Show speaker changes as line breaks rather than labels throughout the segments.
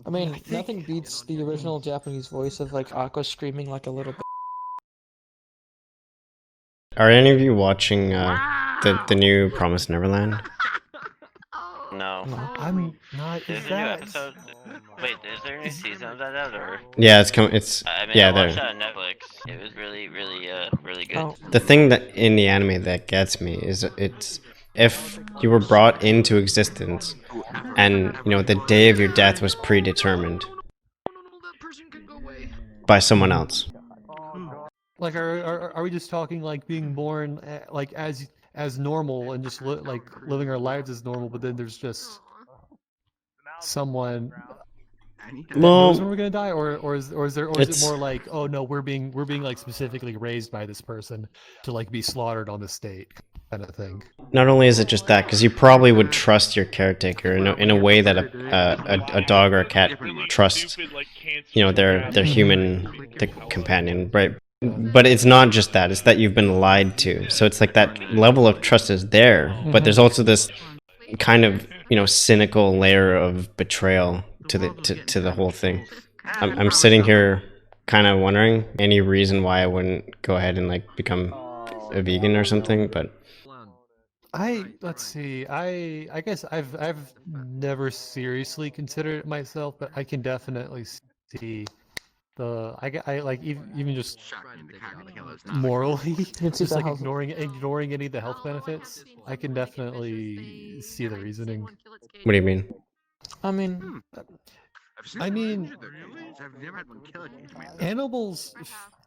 I mean, nothing beats the original Japanese voice of like Aqua screaming like a little.
Are any of you watching the new Promised Neverland?
No.
No.
I'm not.
There's
Is
a new
that?
episode. Wait, is there a new season of that out, or?
Yeah, it's coming. It's
I mean, I
yeah.
watched
There.
that on Netflix. It was really good.
Oh,
The thing that in the anime that gets me is it's if you were brought into existence, and the day of your death was predetermined by someone else.
Like, are we just talking like being born like as normal and just like living our lives as normal, but then there's just someone that knows when we're gonna die, or is it more like, oh no, we're being like specifically raised by this person to like be slaughtered on the state kind of thing.
Not only is it just that, because you probably would trust your caretaker in a way that a dog or a cat trusts, their human companion, right? But it's not just that; it's that you've been lied to. So it's like that level of trust is there, but there's also this kind of cynical layer of betrayal to the whole thing. I'm sitting here kind of wondering any reason why I wouldn't go ahead and like become a vegan or something, but.
Let's see. I guess I've never seriously considered it myself, but I can definitely see I like even just morally, just like ignoring any of the health benefits. I can definitely see the reasoning.
What do you mean?
I mean,
Animals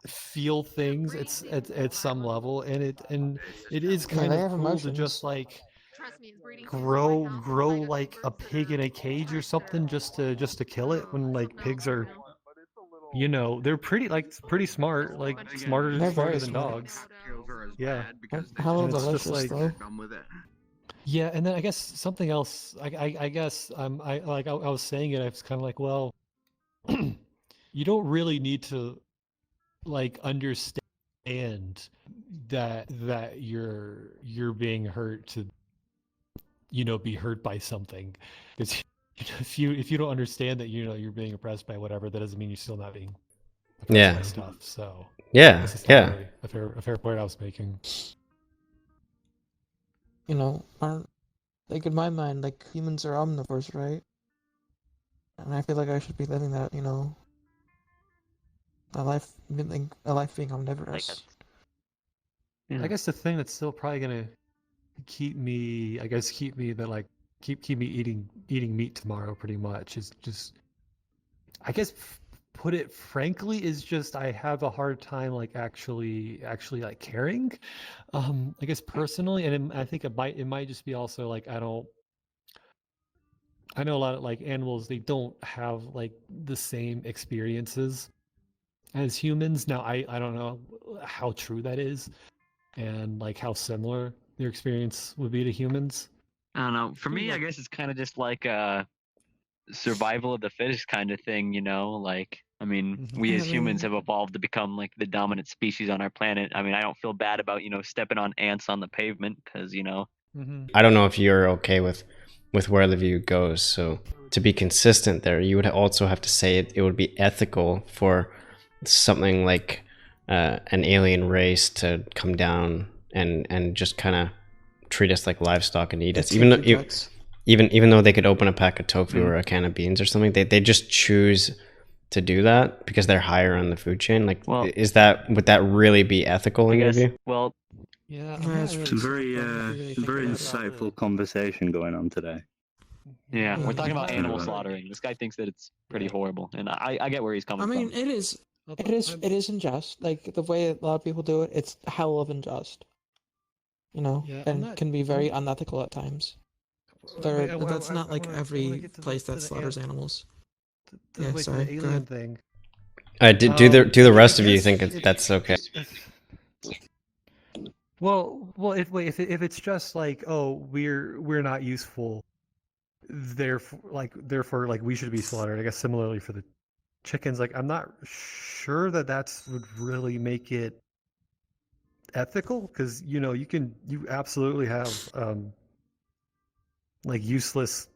feel things at some level, and it is kind
they
of
have
cool to
emotions.
just like grow like a pig in a cage or something just to kill it when like pigs are they're pretty smart, like smarter than
smart.
dogs. Yeah.
How
And it's just
delicious
like
though.
yeah, and then I guess something else. I guess I was saying it. I was kind of like, well, you don't really need to like understand that you're being hurt to be hurt by something, because if you don't understand that you're being oppressed by whatever, that doesn't mean you're still not being oppressed by stuff. So
Yeah,
this is
yeah.
really a fair point I was making.
Aren't like in my mind, like humans are omnivores, right? And I feel like I should be living that, a life being omnivorous.
I guess the thing that's still probably gonna keep me keep me eating meat tomorrow pretty much is just, I guess, put it frankly, is just I have a hard time like actually like caring. I guess personally, and I think it might just be also like I know a lot of like animals, they don't have like the same experiences as humans. Now I don't know how true that is, and like how similar their experience would be to humans.
I don't know. For me, I guess it's kind of just like a survival of the fittest kind of thing, Like, I mean, we as humans have evolved to become like the dominant species on our planet. I mean, I don't feel bad about, stepping on ants on the pavement because,
I don't know if you're okay with where the view goes. So to be consistent there, you would also have to say it would be ethical for something like an alien race to come down and just kind of treat us like livestock and eat us, even though they could open a pack of tofu or a can of beans or something. They just choose to do that because they're higher on the food chain. Like, would that really be ethical in your view?
Well,
yeah,
it's a very insightful conversation going on today.
Yeah, we're talking about animal slaughtering. This guy thinks that it's pretty horrible, and I get where he's coming from.
I mean, it is unjust. Like the way a lot of people do it, it's hell of unjust. And can be very unethical at times. That's not like every place that slaughters animals. Yeah, sorry. Go ahead.
Thing.
Do the rest of you think that's okay?
Well, if it's just like, oh, we're not useful, therefore like we should be slaughtered. I guess similarly for the chickens, like I'm not sure that would really make it ethical, because you absolutely have like useless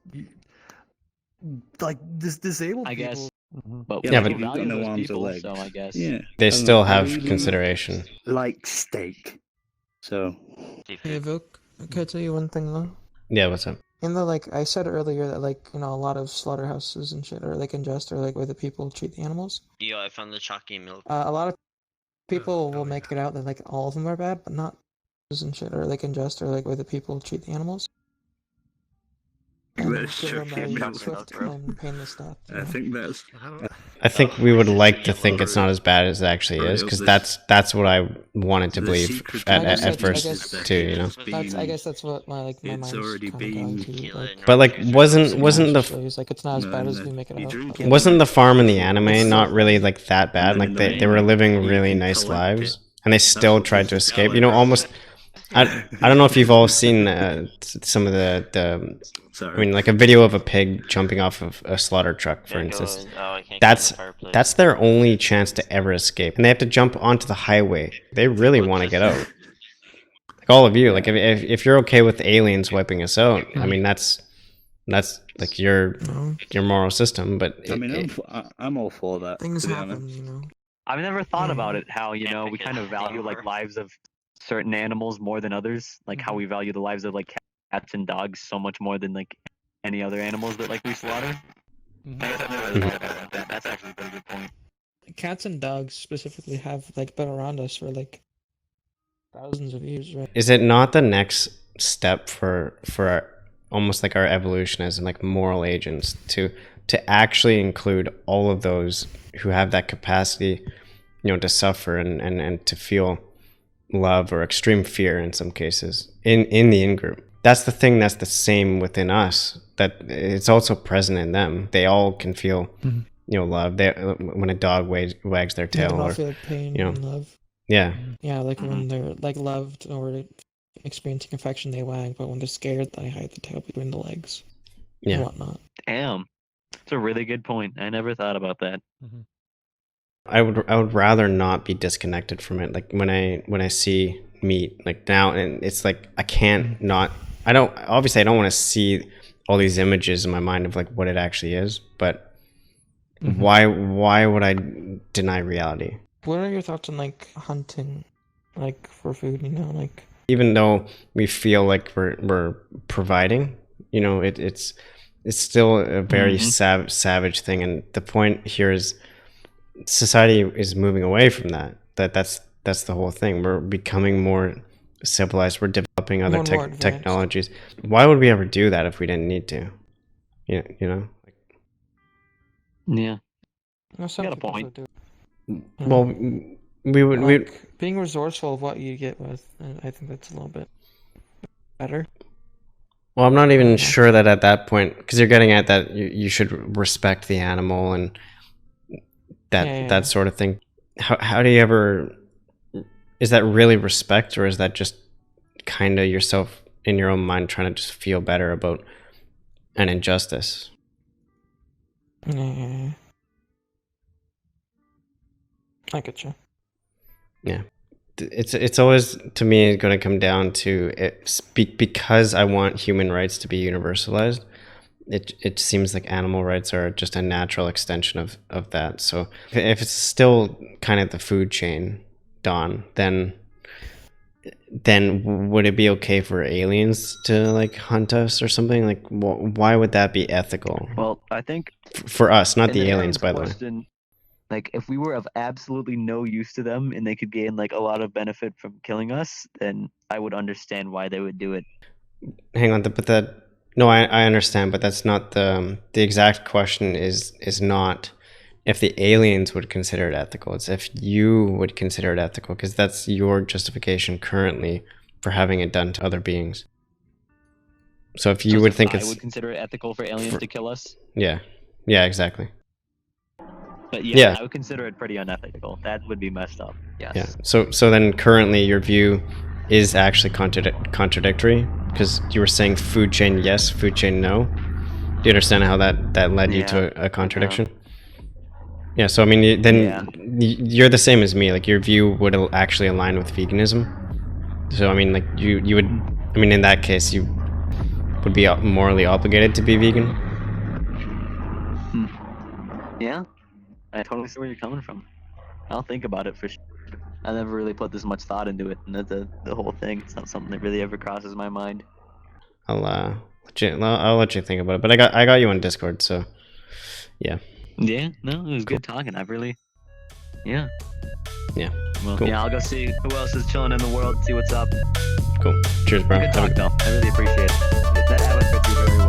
like this disabled
I
people.
guess.
Mhm.
But
Yeah,
Yeah,
we
but-
do
you've got
value
no
those
arms or
people,
legs.
so I guess.
Yeah.
They
I don't
still
know, I
have
really
consideration.
like steak. So
Hey,
Seafood.
Vok, can I tell you one thing though?
Yeah, what's up?
In the like, I said earlier that like a lot of slaughterhouses and shit are like unjust or like where the people treat the animals.
Yo, I found the chalky milk.
A lot of people will make it out that like all of them are bad, but not and shit or like unjust or like where the people treat the animals. And
That's
give them
chocolate
a
milk.
swift and painless death.
I think that's
I think we would like to think it's not as bad as it actually is, because that's what I wanted to
The
believe
secret
at
to
first
this is that
too, you know.
I guess that's what my
It's
mind's
already
kind of
been
going to. Like,
But like, wasn't the
it's like it's not as bad as we make it out. But,
wasn't the farm in the anime not really like that bad? Like they were living really nice lives, and they still tried to escape. You know, almost. I don't know if you've all seen some of the I mean, like a video of a pig jumping off of a slaughter truck, for instance. That's their only chance to ever escape, and they have to jump onto the highway. They really want to get out. Like all of you, like if you're okay with aliens wiping us out, I mean that's like your moral system. But
I mean, I'm all for that.
things
to be
happen,
honest.
I've never thought about it. How we kind of value like lives of certain animals more than others. Like how we value the lives of like cats and dogs so much more than like any other animals that like we slaughter. I guess I've never really thought about that. That's actually a pretty good point.
Cats and dogs specifically have like been around us for like thousands of years, right?
Is it not the next step for almost like our evolution as like moral agents to actually include all of those who have that capacity, to suffer and to feel love or extreme fear in some cases in the in-group? That's the thing that's the same within us, that it's also present in them. They all can feel love. When a dog wags their tail,
They all
or
feel pain and love.
yeah,
like when they're like loved or experiencing affection, they wag, but when they're scared, they hide the tail between the legs and whatnot.
Damn, it's a really good point. I never thought about that.
I would rather not be disconnected from it. Like when I see meat, like now, and it's like I can't not. I don't want to see all these images in my mind of like what it actually is. But why would I deny reality?
What are your thoughts on like hunting, like for food? Like
even though we feel like we're providing, it's still a very savage thing. And the point here is society is moving away from that. That's the whole thing. We're becoming more civilized. We're developing other technologies. Why would we ever do that if we didn't need to? Yeah,
Yeah.
Some
got a
people
point.
do.
Well, we
being resourceful of what you get with. I think that's a little bit better.
Well, I'm not even sure that at that point, because you're getting at that you should respect the animal and that sort of thing. How do you ever? Is that really respect, or is that just kind of yourself in your own mind trying to just feel better about an injustice?
Yeah. I get you.
Yeah, it's always to me going to come down to it because I want human rights to be universalized. It seems like animal rights are just a natural extension of that. So if it's still kind of the food chain, Don, then would it be okay for aliens to like hunt us or something? Like, why would that be ethical?
Well, I think
for us, not the aliens, by the way.
Like, if we were of absolutely no use to them and they could gain like a lot of benefit from killing us, then I would understand why they would do it.
Hang on, but that. No, I understand, but that's not the exact question. Is not if the aliens would consider it ethical. It's if you would consider it ethical, because that's your justification currently for having it done to other beings. So if you would think I
would consider it ethical for aliens to kill us.
Yeah, exactly.
But yeah, I would consider it pretty unethical. That would be messed up. Yes.
Yeah. So then currently your view is actually contradictory, because you were saying food chain yes, food chain no. Do you understand how that led you to a contradiction? Yeah. So I mean, then you're the same as me. Like your view would actually align with veganism. So I mean, like you would. I mean, in that case, you would be morally obligated to be vegan.
Yeah, I totally see where you're coming from. I'll think about it for sure. I never really put this much thought into it, and the whole thing. It's not something that really ever crosses my mind.
I'll let you think about it. But I got you on Discord, so yeah.
Yeah, no, it was good talking. I've really, yeah.
Yeah.
Well,
cool.
yeah, I'll go see who else is chilling in the world, see what's up.
Cool. Cheers, bro.
Good talk, though. I really appreciate it. That was very